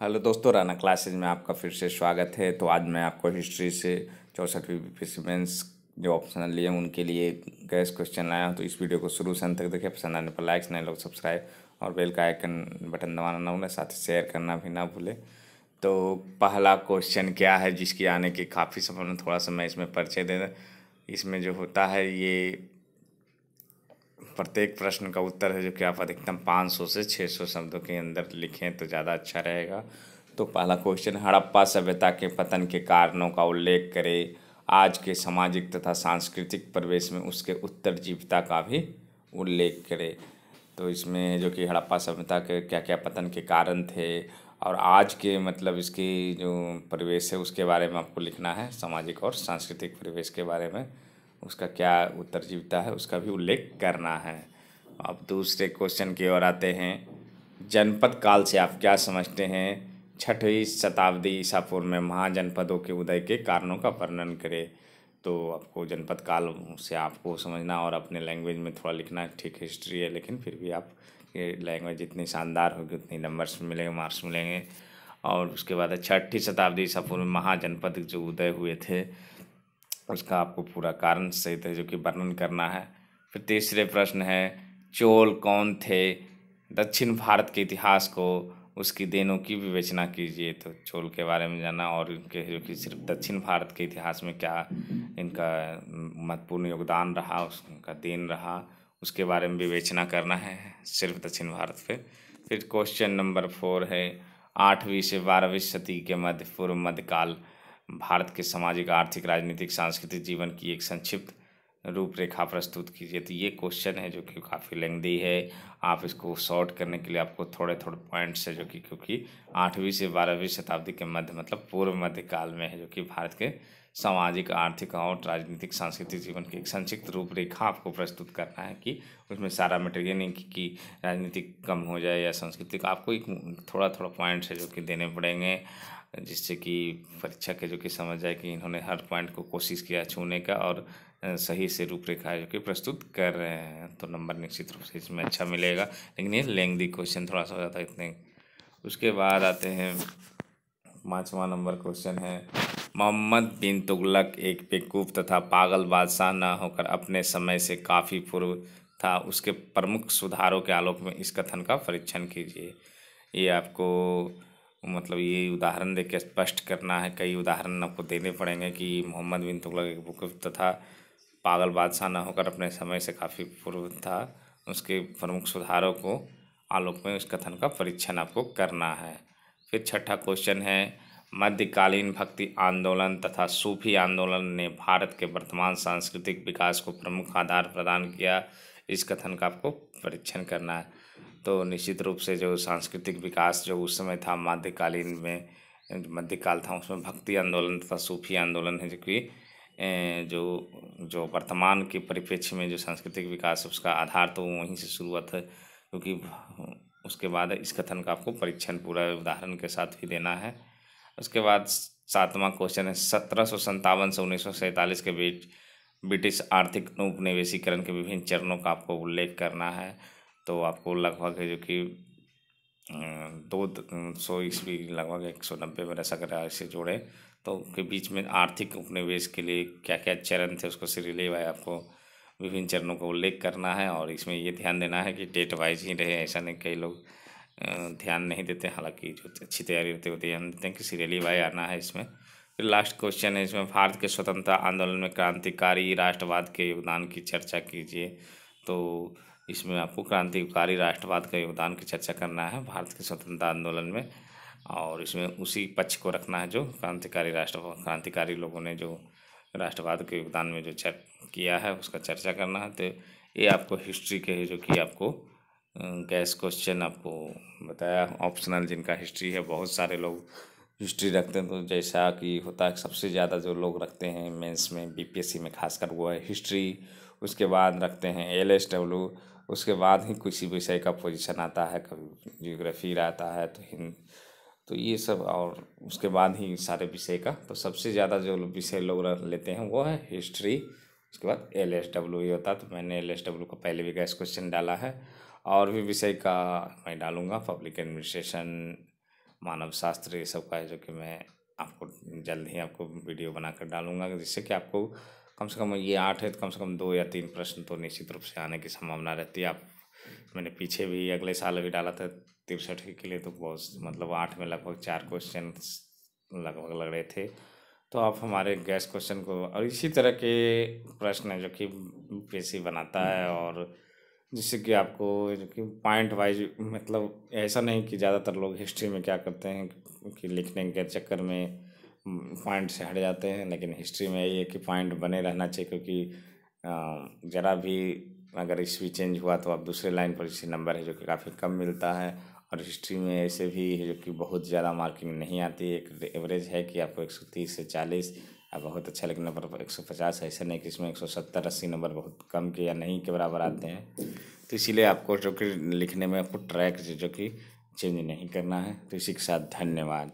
Hello दोस्तों, Rana classes में आपका फिर से स्वागत है। तो आज मैं आपको हिस्ट्री से 64वीं बीपीएससी मेंस जो ऑप्शनल लिए हैं उनके लिए गैस क्वेश्चन लाया हूँ। तो इस वीडियो को शुरू से अंत तक देखिए। पसंद आने पर लाइक्स, नए लोग सब्सक्राइब और बेल का आइकन बटन दबाना ना भूलें, साथ ही शेयर करना भी ना भूलें। तो पहला क्वेश्चन क्या है, जिसकी आने के काफ़ी समय में थोड़ा सा मैं इसमें परिचय दे दें। इसमें जो होता है ये प्रत्येक प्रश्न का उत्तर है जो कि आप अधिकतम 500 से 600 शब्दों के अंदर लिखें तो ज़्यादा अच्छा रहेगा। तो पहला क्वेश्चन, हड़प्पा सभ्यता के पतन के कारणों का उल्लेख करें। आज के सामाजिक तथा सांस्कृतिक परिवेश में उसके उत्तरजीविता का भी उल्लेख करें। तो इसमें जो कि हड़प्पा सभ्यता के क्या क्या पतन के कारण थे और आज के मतलब इसकी जो परिवेश है उसके बारे में आपको लिखना है। सामाजिक और सांस्कृतिक परिवेश के बारे में उसका क्या उत्तरजीविता है उसका भी उल्लेख करना है। अब दूसरे क्वेश्चन की ओर आते हैं। जनपद काल से आप क्या समझते हैं? 6वीं शताब्दी ईसा पूर्व में महाजनपदों के उदय के कारणों का वर्णन करें। तो आपको जनपद काल से आपको समझना और अपने लैंग्वेज में थोड़ा लिखना। ठीक हिस्ट्री है लेकिन फिर भी आप लैंग्वेज जितनी शानदार होगी उतनी नंबर्स मिलेंगे, मार्क्स मिलेंगे। और उसके बाद 6ठी शताब्दी ईसा पूर्व में महाजनपद जो उदय हुए थे उसका आपको पूरा कारण सहित है जो कि वर्णन करना है। फिर तीसरे प्रश्न है, चोल कौन थे? दक्षिण भारत के इतिहास को उसकी देनों की विवेचना कीजिए। तो चोल के बारे में जानना और इनके जो कि सिर्फ दक्षिण भारत के इतिहास में क्या इनका महत्वपूर्ण योगदान रहा, उसका देन रहा, उसके बारे में विवेचना करना है सिर्फ दक्षिण भारत पे। फिर क्वेश्चन नंबर 4 है, 8वीं से 12वीं शती के मध्य पूर्व मध्यकाल भारत के सामाजिक, आर्थिक, राजनीतिक, सांस्कृतिक जीवन की एक संक्षिप्त रूपरेखा प्रस्तुत कीजिए। तो ये क्वेश्चन है जो कि काफ़ी लेंदी है। आप इसको शॉर्ट करने के लिए आपको थोड़े थोड़े पॉइंट्स है जो कि क्योंकि 8वीं से 12वीं शताब्दी के मध्य मतलब पूर्व मध्यकाल में है जो कि भारत के सामाजिक, आर्थिक और राजनीतिक, सांस्कृतिक जीवन की एक संक्षिप्त रूपरेखा आपको प्रस्तुत करना है कि उसमें सारा मटेरियल नहीं कि राजनीतिक कम हो जाए या सांस्कृतिक। आपको एक थोड़ा थोड़ा पॉइंट्स है जो कि देने पड़ेंगे जिससे कि परीक्षा के जो कि समझ जाए कि इन्होंने हर पॉइंट को कोशिश किया छूने का और सही से रूपरेखा जो कि प्रस्तुत कर रहे हैं। तो नंबर निश्चित रूप से इसमें अच्छा मिलेगा, लेकिन ये लेंथी क्वेश्चन थोड़ा सा हो जाता है इतने। उसके बाद आते हैं 5वां नंबर क्वेश्चन है, मोहम्मद बिन तुगलक एक बेवकूफ़ तथा पागल बादशाह न होकर अपने समय से काफ़ी पूर्व था, उसके प्रमुख सुधारों के आलोक में इस कथन का परीक्षण कीजिए। ये आपको मतलब ये उदाहरण देख के स्पष्ट करना है। कई उदाहरण आपको देने पड़ेंगे कि मोहम्मद बिन तुगलक एक बेवकूफ़ तथा पागल बादशाह न होकर अपने समय से काफ़ी पूर्व था, उसके प्रमुख सुधारों को आलोक में उस कथन का परीक्षण आपको करना है। फिर छठा क्वेश्चन है, मध्यकालीन भक्ति आंदोलन तथा सूफी आंदोलन ने भारत के वर्तमान सांस्कृतिक विकास को प्रमुख आधार प्रदान किया, इस कथन का आपको परीक्षण करना है। तो निश्चित रूप से जो सांस्कृतिक विकास जो उस समय था मध्यकालीन में, मध्यकाल था, उसमें भक्ति आंदोलन तथा सूफी आंदोलन है जो कि जो जो वर्तमान के परिप्रेक्ष्य में जो सांस्कृतिक विकास है उसका आधार तो वहीं से शुरू हुआ था। क्योंकि उसके बाद इस कथन का आपको परीक्षण पूरा उदाहरण के साथ ही देना है। उसके बाद 7वां क्वेश्चन है, 1757 से 1947 के बीच ब्रिटिश आर्थिक उपनिवेशीकरण के विभिन्न चरणों का आपको उल्लेख करना है। तो आपको लगभग है जो कि 200 ईस्वी लगभग 190 बरस अगर ऐसे जोड़े तो के बीच में आर्थिक उपनिवेश के लिए क्या क्या चरण थे उसको सीरियली भाई आपको विभिन्न चरणों का उल्लेख करना है। और इसमें ये ध्यान देना है कि डेट वाइज ही रहे, ऐसा नहीं कई लोग ध्यान नहीं देते, हालांकि जो अच्छी तैयारी होती है वो ध्यान देते हैं कि सीरियली वाई आना है इसमें। फिर लास्ट क्वेश्चन है इसमें, भारत के स्वतंत्रता आंदोलन में क्रांतिकारी राष्ट्रवाद के योगदान की चर्चा कीजिए। तो इसमें आपको क्रांतिकारी राष्ट्रवाद का योगदान की चर्चा करना है भारत के स्वतंत्रता आंदोलन में, और इसमें उसी पक्ष को रखना है जो क्रांतिकारी लोगों ने जो राष्ट्रवाद के योगदान में जो किया है उसका चर्चा करना है। तो ये आपको हिस्ट्री के है जो कि आपको गैस क्वेश्चन आपको बताया। ऑप्शनल जिनका हिस्ट्री है, बहुत सारे लोग हिस्ट्री रखते हैं, तो जैसा कि होता है सबसे ज़्यादा जो लोग रखते हैं मेंस में बीपीएससी में खासकर वो है हिस्ट्री। उसके बाद रखते हैं एलएसडब्ल्यू, उसके बाद ही किसी विषय का पोजीशन आता है, कभी जियोग्राफी आता है तो तो ये सब, और उसके बाद ही सारे विषय का। तो सबसे ज़्यादा जो विषय लोग लेते हैं वो है हिस्ट्री, उसके बाद एलएसडब्ल्यू ही होता है। तो मैंने एलएसडब्ल्यू का पहले भी गैस क्वेश्चन डाला है, और भी विषय का मैं डालूंगा, पब्लिक एडमिनिस्ट्रेशन, मानव शास्त्र, ये सब का है जो कि मैं आपको जल्द ही आपको वीडियो बनाकर डालूंगा, जिससे कि आपको कम से कम, ये 8 है तो कम से कम 2 या 3 प्रश्न तो निश्चित रूप से आने की संभावना रहती है। आप मैंने पीछे भी अगले साल भी डाला था 63 के लिए, तो बहुत मतलब 8 में लगभग 4 क्वेश्चन लगभग लग रहे थे। तो आप हमारे गैस क्वेश्चन को और इसी तरह के प्रश्न है जो कि यूपीएससी बनाता है, और जिससे कि आपको जो कि पॉइंट वाइज, मतलब ऐसा नहीं कि ज़्यादातर लोग हिस्ट्री में क्या करते हैं कि लिखने के चक्कर में पॉइंट से हट जाते हैं, लेकिन हिस्ट्री में ये है कि पॉइंट बने रहना चाहिए, क्योंकि ज़रा भी अगर ईस्वी चेंज हुआ तो आप दूसरे लाइन पर इसी नंबर है जो कि काफ़ी कम मिलता है। और हिस्ट्री में ऐसे भी है जो कि बहुत ज़्यादा मार्किंग नहीं आती है, एक एवरेज है कि आपको 130 से 40 या बहुत अच्छा लिखने पर 150, ऐसा नहीं कि इसमें 170-80 नंबर बहुत कम के या नहीं के बराबर आते हैं। तो इसीलिए आपको जो कि लिखने में आपको ट्रैक जो कि चेंज नहीं करना है। तो इसी के साथ धन्यवाद।